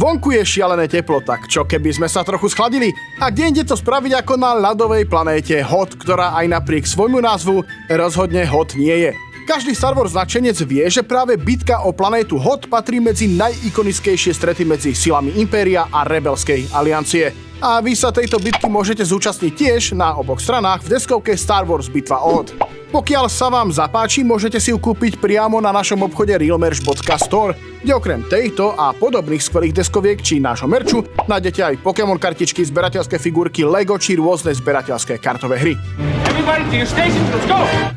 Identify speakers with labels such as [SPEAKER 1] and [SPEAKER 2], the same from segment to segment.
[SPEAKER 1] Vonku je šialené teplo, tak čo keby sme sa trochu schladili? A kde inde to spraviť ako na ľadovej planéte Hoth, ktorá aj napriek svojmu názvu rozhodne Hoth nie je. Každý Star Wars nadšenec vie, že práve bitka o planétu Hoth patrí medzi najikonickejšie strety medzi silami Impéria a Rebelskej aliancie. A vy sa tejto bitky môžete zúčastniť tiež na oboch stranách v deskovke Star Wars Bitva o Hoth. Pokiaľ sa vám zapáči, môžete si ju kúpiť priamo na našom obchode realmerch.store, kde okrem tejto a podobných skvelých deskoviek či nášho merču nájdete aj Pokémon kartičky, zberateľské figurky, Lego či rôzne zberateľské kartové hry.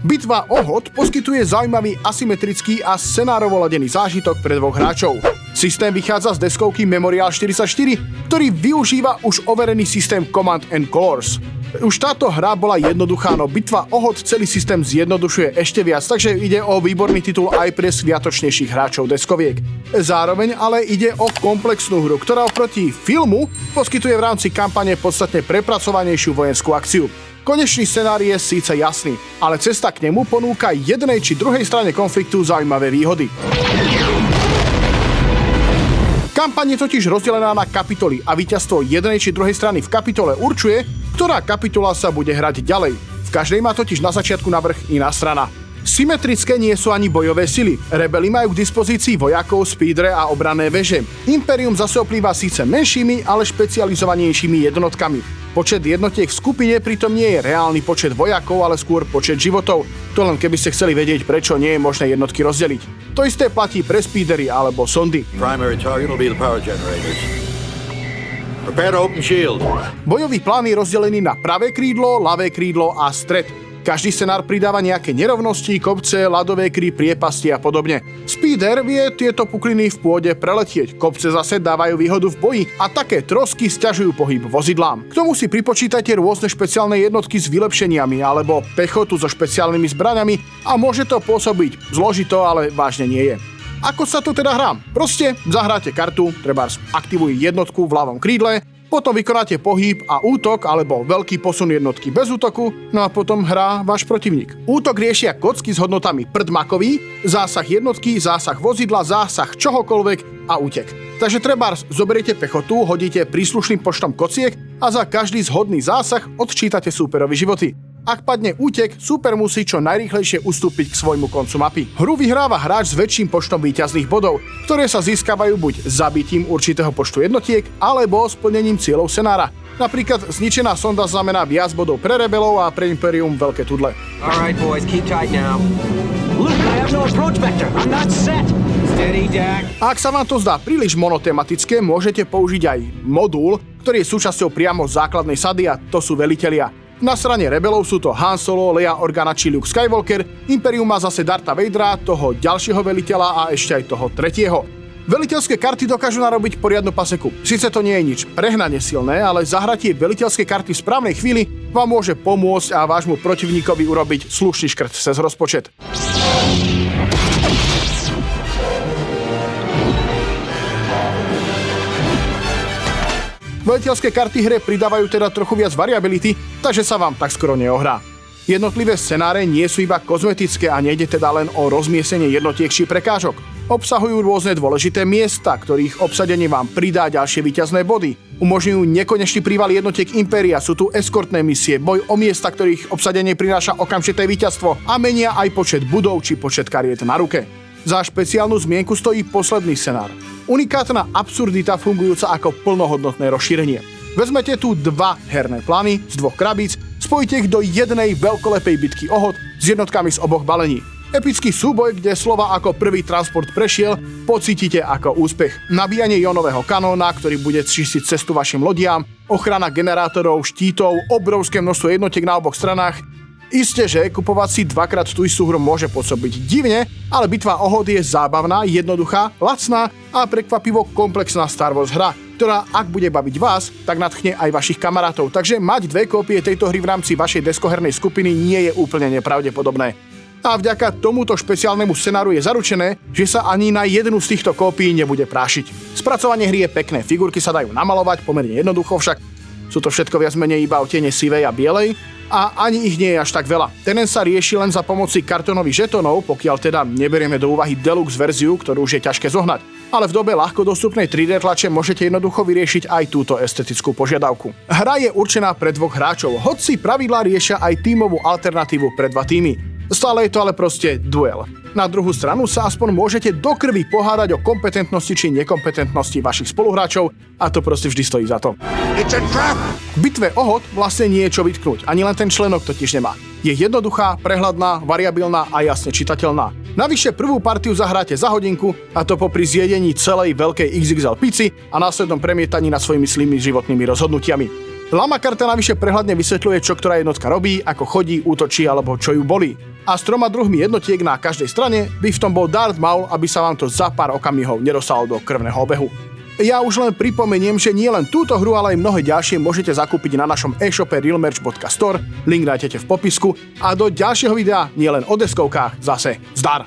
[SPEAKER 1] Bitva o Hoth poskytuje zaujímavý asymetrický a scenárovo ladený zážitok pre dvoch hráčov. Systém vychádza z deskovky Memorial 44, ktorý využíva už overený systém Command and Colors. Už táto hra bola jednoduchá, no Bitva o Hoth celý systém zjednodušuje ešte viac, takže ide o výborný titul aj pre sviatočnejších hráčov deskoviek. Zároveň ale ide o komplexnú hru, ktorá oproti filmu poskytuje v rámci kampane podstatne prepracovanejšiu vojenskú akciu. Konečný scenár je síce jasný, ale cesta k nemu ponúka jednej či druhej strane konfliktu zaujímavé výhody. Kampaň je totiž rozdelená na kapitoly a víťazstvo jednej či druhej strany v kapitole určuje, ktorá kapitola sa bude hrať ďalej. V každej má totiž na začiatku navrch iná strana. Symetrické nie sú ani bojové sily. Rebeli majú k dispozícii vojakov, speedre a obranné veže. Imperium zase oplýva síce menšími, ale špecializovanejšími jednotkami. Počet jednotiek v skupine pritom nie je reálny počet vojakov, ale skôr počet životov. To len keby ste chceli vedieť, prečo nie je možné jednotky rozdeliť. To isté platí pre speedery alebo sondy. Bojový plán je rozdelený na pravé krídlo, ľavé krídlo a stred. Každý scenár pridáva nejaké nerovnosti, kopce, ľadové kry, priepasti a podobne. Speeder vie tieto pukliny v pôde preletieť, kopce zase dávajú výhodu v boji a také trosky sťažujú pohyb vozidlám. K tomu si pripočítajte rôzne špeciálne jednotky s vylepšeniami alebo pechotu so špeciálnymi zbraňami a môže to pôsobiť zložito, ale vážne nie je. Ako sa to teda hrá? Proste zahráte kartu, trebárs aktivuj jednotku v ľavom krídle, potom vykonáte pohyb a útok alebo veľký posun jednotky bez útoku, no a potom hrá váš protivník. Útok riešia kocky s hodnotami prd makový, zásah jednotky, zásah vozidla, zásah čohokoľvek a útek. Takže trebárs zoberiete pechotu, hodíte príslušným počtom kociek a za každý zhodný zásah odčítate súperovi životy. Ak padne útek, súper musí čo najrýchlejšie ustúpiť k svojmu koncu mapy. Hru vyhráva hráč s väčším počtom víťazných bodov, ktoré sa získavajú buď zabitím určitého počtu jednotiek, alebo splnením cieľov scenára. Napríklad zničená sonda znamená viac bodov pre rebelov a pre Imperium veľké tudle.
[SPEAKER 2] Alright boys, keep tight now. Luke, I have no approach vector. I'm not set. Steady, Dak.
[SPEAKER 1] Ak sa vám to zdá príliš monotematické, môžete použiť aj modul, ktorý je súčasťou priamo základnej sady a to sú velitelia. Na strane rebelov sú to Han Solo, Leia Organa či Luke Skywalker, Imperium má zase Dartha Vadera, toho ďalšieho veliteľa a ešte aj toho tretieho. Veliteľské karty dokážu narobiť poriadnu paseku. Sice to nie je nič prehnane silné, ale zahratie veliteľskej karty v správnej chvíli vám môže pomôcť a vášmu protivníkovi urobiť slušný škrt cez rozpočet. Veliteľské karty hre pridávajú teda trochu viac variability, takže sa vám tak skoro neohrá. Jednotlivé scenáre nie sú iba kozmetické a nejde teda len o rozmiestnenie jednotiek či prekážok. Obsahujú rôzne dôležité miesta, ktorých obsadenie vám pridá ďalšie víťazné body. Umožňujú nekonečný príval jednotiek Impéria, sú tu eskortné misie, boj o miesta, ktorých obsadenie prináša okamžité víťazstvo a menia aj počet budov či počet kariet na ruke. Za špeciálnu zmienku stojí posledný scenár. Unikátna absurdita fungujúca ako plnohodnotné rozšírenie. Vezmete tu dva herné plány z dvoch krabíc, spojíte ich do jednej veľkolepej bitky o Hoth s jednotkami z oboch balení. Epický súboj, kde slova ako prvý transport prešiel, pocítite ako úspech. Nabíjanie ionového kanóna, ktorý bude čistiť cestu vašim lodiam, ochrana generátorov, štítov, obrovské množstvo jednotiek na oboch stranách. Isté, že kupovať si dvakrát tú istú hru môže pôsobiť divne, ale Bitva o Hoth je zábavná, jednoduchá, lacná a prekvapivo komplexná Star Wars hra, ktorá ak bude baviť vás, tak nadchne aj vašich kamarátov. Takže mať dve kópie tejto hry v rámci vašej deskohernej skupiny nie je úplne nepravdepodobné. A vďaka tomuto špeciálnemu scenáru je zaručené, že sa ani na jednu z týchto kópií nebude prášiť. Spracovanie hry je pekné, figurky sa dajú namalovať pomerne jednoducho, však sú to všetko viac menej iba odtiene sivej a bielej a ani ich nie je až tak veľa. Ten sa rieši len za pomoci kartónových žetónov, pokiaľ teda neberieme do úvahy deluxe verziu, ktorú už je ťažké zohnať. Ale v dobe ľahko dostupnej 3D tlače môžete jednoducho vyriešiť aj túto estetickú požiadavku. Hra je určená pre 2 hráčov, hoci pravidlá riešia aj tímovú alternatívu pre 2 tímy. Stále je to ale proste duel. Na druhú stranu sa aspoň môžete do krvi pohádať o kompetentnosti či nekompetentnosti vašich spoluhráčov a to proste vždy stojí za to. V bitve o hod vlastne nie je čo vytknúť, ani len ten členok totiž nemá. Je jednoduchá, prehľadná, variabilná a jasne čitateľná. Navyše prvú partiu zahráte za hodinku a to popri zjedení celej veľkej XXL pici a následnom premietaní nad svojimi zlými životnými rozhodnutiami. Lama karta navyše prehľadne vysvetľuje, čo ktorá jednotka robí, ako chodí, útočí alebo čo ju bolí. A s 3 druhmi jednotiek na každej strane by v tom bol Darth Maul, aby sa vám to za pár okamihov nedostalo do krvného obehu. Ja už len pripomeniem, že nie len túto hru, ale aj mnohé ďalšie môžete zakúpiť na našom e-shope realmerch.store, link nájdete v popisku a do ďalšieho videa nielen o deskovkách zase zdar!